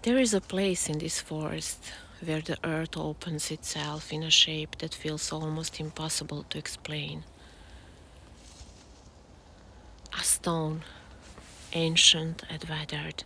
There is a place in this forest where the earth opens itself in a shape that feels almost impossible to explain. A stone, ancient and weathered,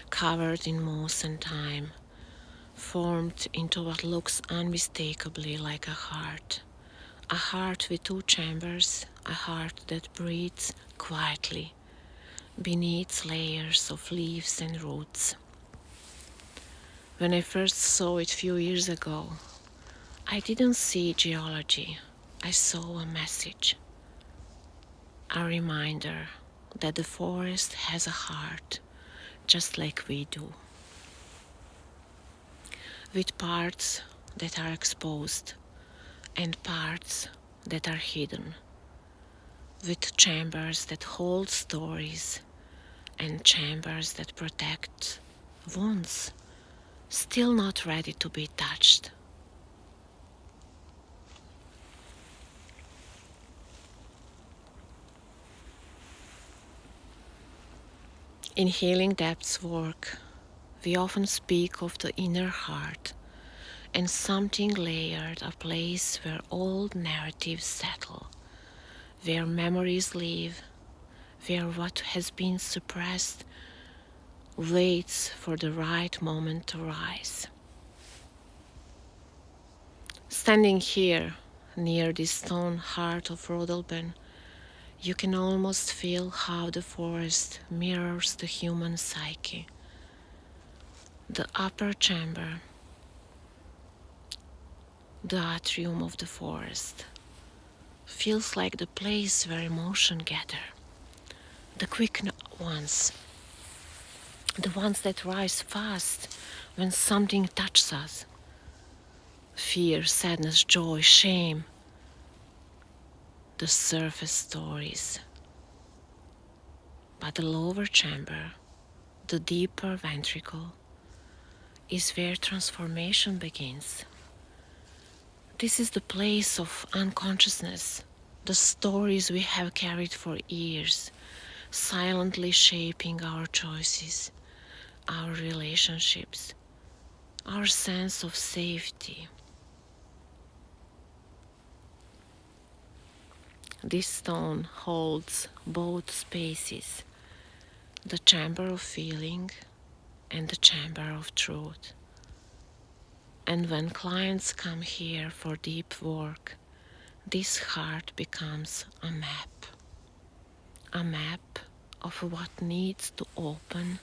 covered in moss and time, formed into what looks unmistakably like a heart. A heart with two chambers, a heart that breathes quietly beneath layers of leaves and roots. When I first saw it few years ago, I didn't see geology. I saw a message, a reminder that the forest has a heart just like we do, with parts that are exposed and parts that are hidden, with chambers that hold stories and chambers that protect wounds still not ready to be touched. In Healing Depths work, we often speak of the inner heart and something layered, a place where old narratives settle, where memories live, where what has been suppressed waits for the right moment to rise. Standing here, near this stone heart of Rodelben, you can almost feel how the forest mirrors the human psyche. The upper chamber, the atrium of the forest, feels like the place where emotion gather. The quick ones, the ones that rise fast when something touches us. Fear, sadness, joy, shame, the surface stories. But the lower chamber, the deeper ventricle, is where transformation begins. This is the place of unconsciousness, the stories we have carried for years, silently shaping our choices, our relationships, our sense of safety. This stone holds both spaces, the chamber of feeling and the chamber of truth. And when clients come here for deep work, this heart becomes a map of what needs to open,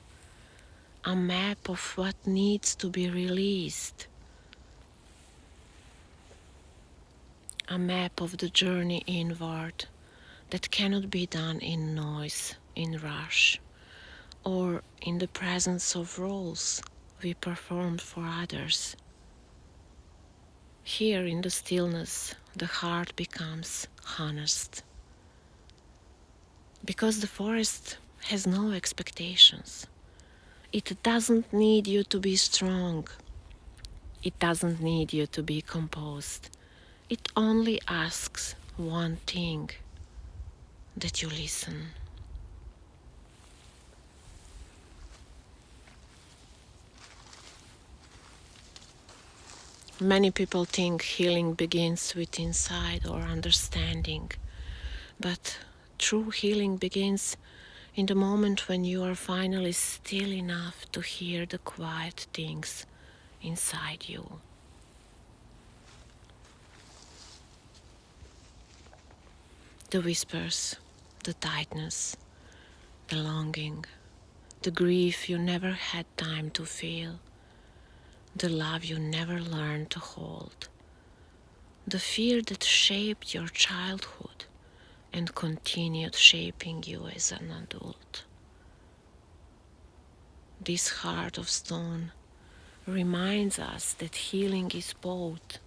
a map of what needs to be released, a map of the journey inward that cannot be done in noise, in rush, or in the presence of roles we performed for others. Here in the stillness, the heart becomes honest. Because the forest has no expectations. It doesn't need you to be strong. It doesn't need you to be composed. It only asks one thing, that you listen. Many people think healing begins with insight or understanding, but true healing begins in the moment when you are finally still enough to hear the quiet things inside you. The whispers, the tightness, the longing, the grief you never had time to feel, the love you never learned to hold, the fear that shaped your childhood and continued shaping you as an adult. This heart of stone reminds us that healing is both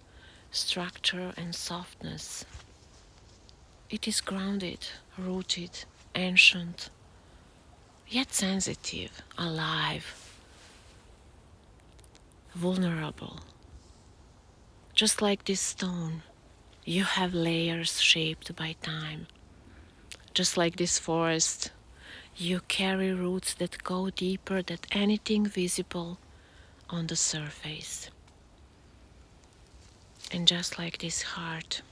structure and softness. It is grounded, rooted, ancient, yet sensitive, alive, vulnerable. Just like this stone, you have layers shaped by time. Just like this forest, you carry roots that go deeper than anything visible on the surface. And just like this heart,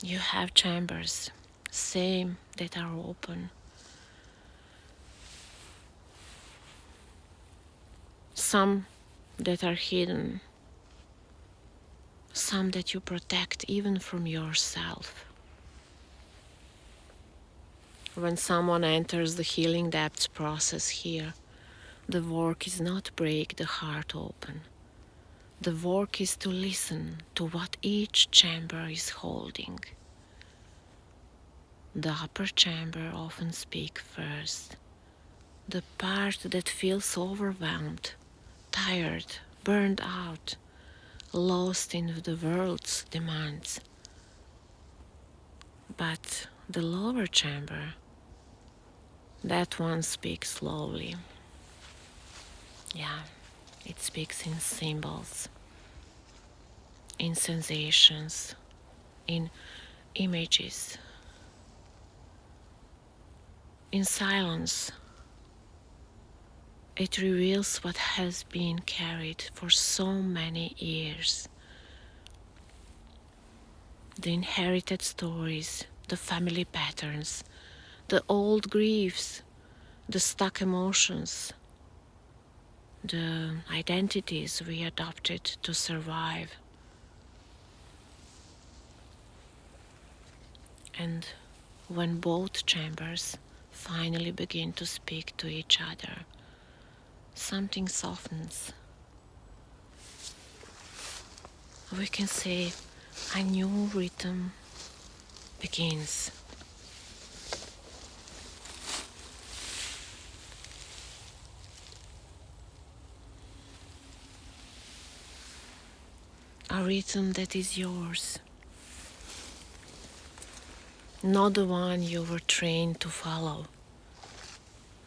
you have chambers, same, that are open. Some that are hidden, some that you protect even from yourself. When someone enters the healing depths process here, the work is not break the heart open. The work is to listen to what each chamber is holding. The upper chamber often speaks first. The part that feels overwhelmed, tired, burned out, lost in the world's demands. But the lower chamber, that one speaks slowly. Yeah, it speaks in symbols, in sensations, in images, in silence. It reveals what has been carried for so many years. The inherited stories, the family patterns, the old griefs, the stuck emotions, the identities we adopted to survive. And when both chambers finally begin to speak to each other, something softens. We can say a new rhythm begins. A rhythm that is yours, not the one you were trained to follow,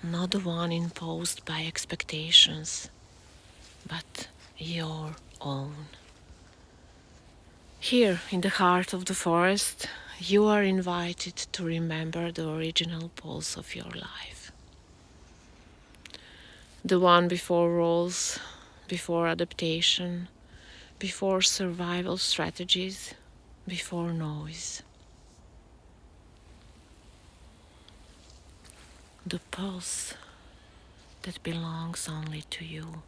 not the one imposed by expectations, but your own. Here, in the heart of the forest, you are invited to remember the original pulse of your life. The one before roles, before adaptation, before survival strategies, before noise. The pulse that belongs only to you.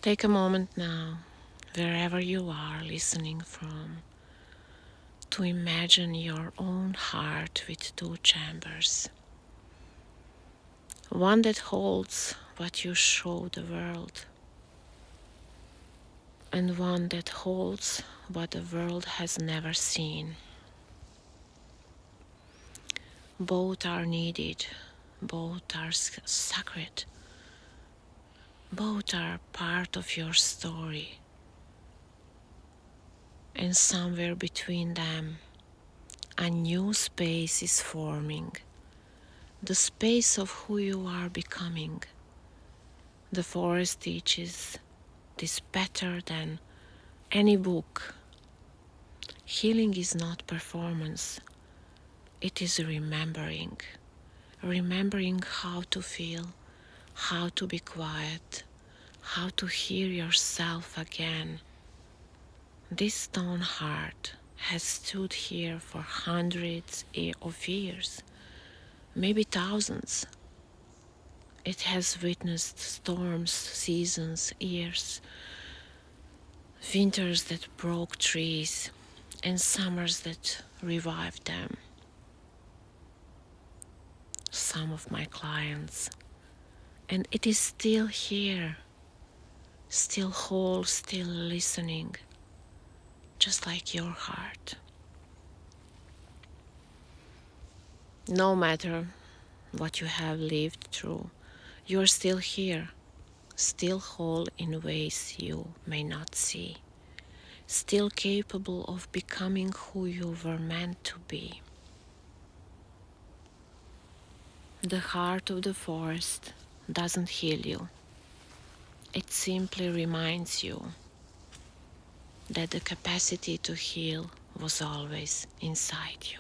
Take a moment now, wherever you are listening from, to imagine your own heart with two chambers. One that holds what you show the world, and one that holds what the world has never seen. Both are needed, both are sacred, both are part of your story. And somewhere between them, a new space is forming, the space of who you are becoming. The forest teaches this better than any book. Healing is not performance, it is remembering. Remembering how to feel, how to be quiet, how to hear yourself again. This stone heart has stood here for hundreds of years, maybe thousands. It has witnessed storms, seasons, years, winters that broke trees, and summers that revived them. Some of my clients, and it is still here, still whole, still listening, just like your heart. No matter what you have lived through, you are still here, still whole in ways you may not see, still capable of becoming who you were meant to be. The heart of the forest doesn't heal you. It simply reminds you that the capacity to heal was always inside you.